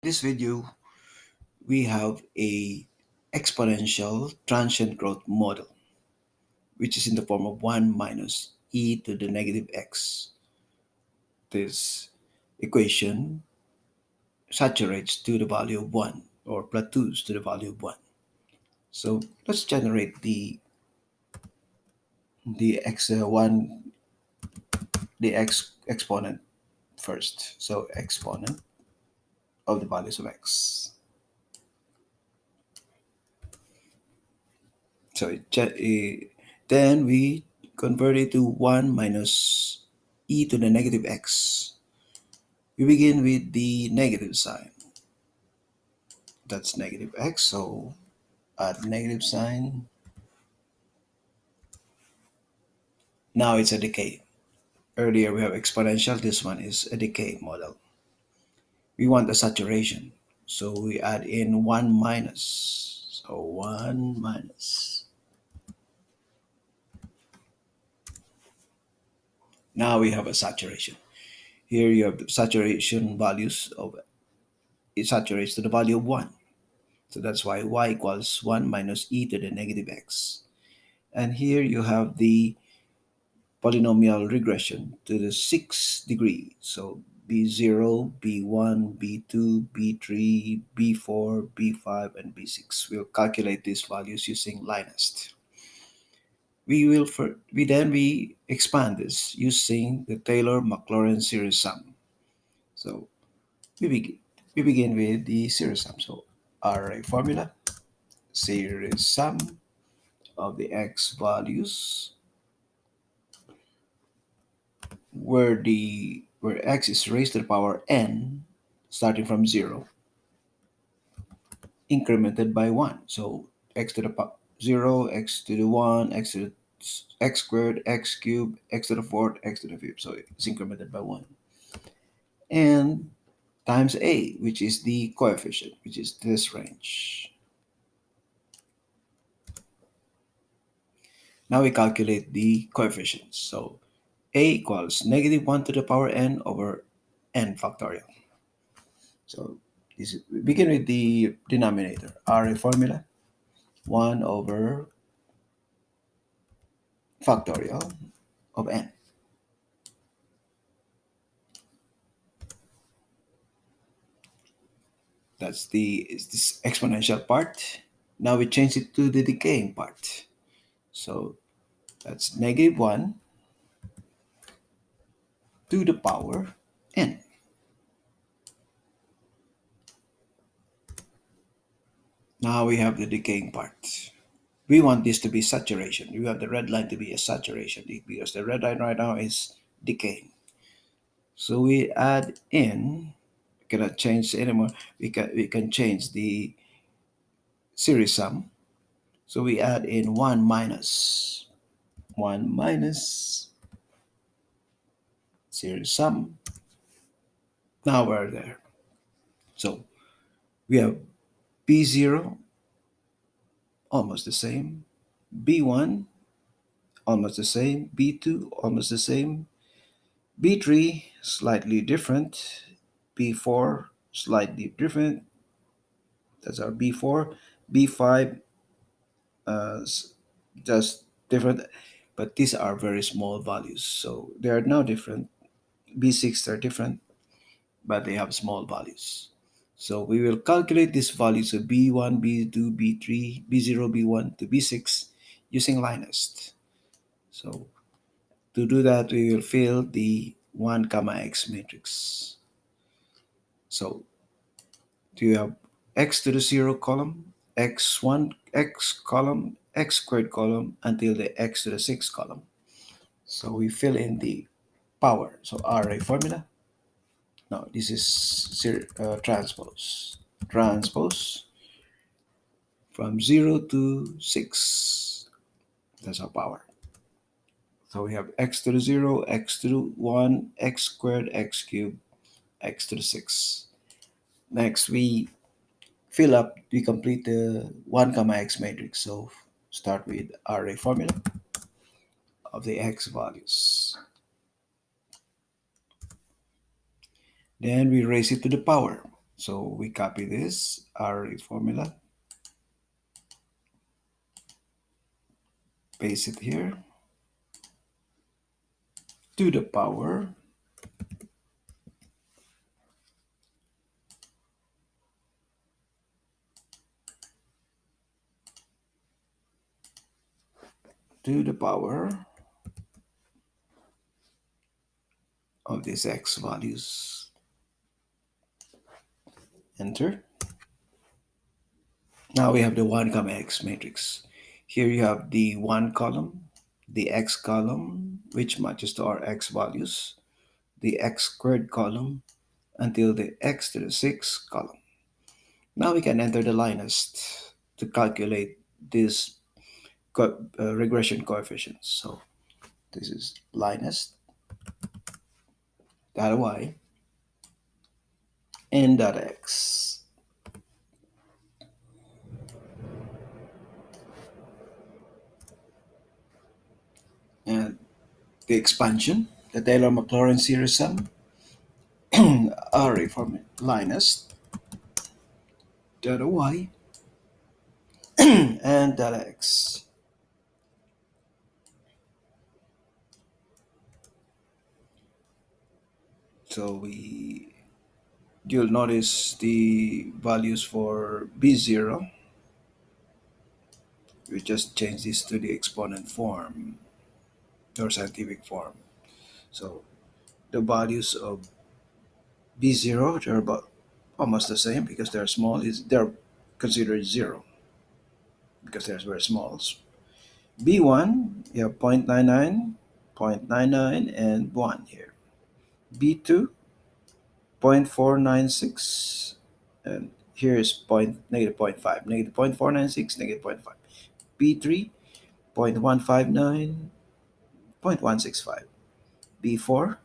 This video, we have a exponential transient growth model, which is in the form of 1 minus e to the negative x. This equation saturates to the value of 1 or plateaus to the value of 1. So let's generate the x1 the x exponent first. So exponent of the values of x. So then we convert it to 1 minus e to the negative x. We begin with the negative sign. That's negative x, so add negative sign. Now it's a decay. Earlier we have exponential, this one is a decay model. We want a saturation, so we add in 1 minus. So 1 minus. Now we have a saturation. Here you have saturation values of it saturates to the value of 1. So that's why y equals 1 minus e to the negative x. And here you have the polynomial regression to the 6th degree. So B0, B1, B2, B3, B4, B5, and B6. We'll calculate these values using LINEST. We expand this using the Taylor Maclaurin Series Sum. So we begin, we begin with the series sum. So array formula, series sum of the x values where x is raised to the power n starting from 0 incremented by 1. So x to the 0, x to the 1, x to the x squared, x cubed, x to the fourth, x to the fifth. So it's incremented by 1. And times a, which is the coefficient, which is this range. Now we calculate the coefficients. So a equals negative 1 to the power n over n factorial. So we begin with the denominator. Array formula, 1 over factorial of n. That's is this exponential part. Now we change it to the decaying part. So that's negative 1 to the power n. Now we have the decaying part. We want this to be saturation. We want the red line to be a saturation because the red line right now is decaying. So we add in, cannot change anymore. We can change the series sum. So we add in 1 minus series sum. Now we're there. So we have B0 almost the same, B1 almost the same, B2 almost the same, B3 slightly different, B4 slightly different. That's our B4, B5 just different, but these are very small values, so they are now different. B6 are different, but they have small values. So we will calculate these values of B1, B2, B3, B0, B1 to B6 using LINEST. So to do that, we will fill the 1 comma x matrix. So do you have x to the 0 column, x1, x column, x squared column until the x to the 6 column. So we fill in the power. So array formula. No, this is transpose. Transpose from 0 to 6. That's our power. So we have x to the 0, x to the 1, x squared, x cubed, x to the 6. Next, we complete the 1 comma x matrix. So start with array formula of the x values. Then we raise it to the power. So we copy this array formula, paste it here, to the power to the power of these x values. Enter. Now we have the 1 comma x matrix. Here you have the 1 column, the x column, which matches to our x values, the x squared column, until the x to the 6 column. Now we can enter the LINEST to calculate this regression coefficients. So this is LINEST, data y, and data x. And the expansion, the Taylor Maclaurin Series Sum, array from LINEST, data y, and data x. So you'll notice the values for b0. We just change this to the exponent form or scientific form. So the values of b0, they're about almost the same because they're small. Is they're considered zero because they're very small. b1, you have 0.99, 0.99, and 1 here. b2, 0.496, and here is negative zero point 0.5, negative 0.496, negative zero point 0.5. b3, 0.159, 0.165. b4,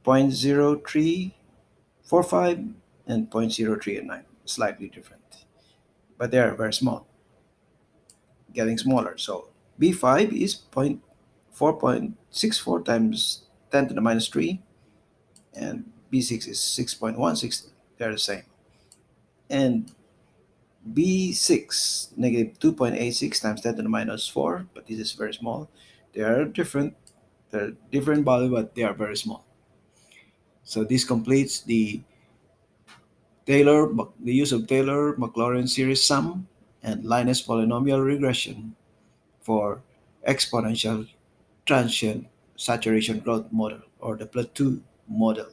0.0345, and 0.0389. Slightly different, but they are very small, getting smaller. So b5 is 4.64 times 10 to the minus 3, and b6 is 6.16. They're the same. And b6, negative 2.86 times 10 to the minus 4, but this is very small. They are different. They're different value, but they are very small. So this completes the use of Taylor Maclaurin Series Sum and LINEST polynomial regression for exponential transient saturation growth model or the plateau model.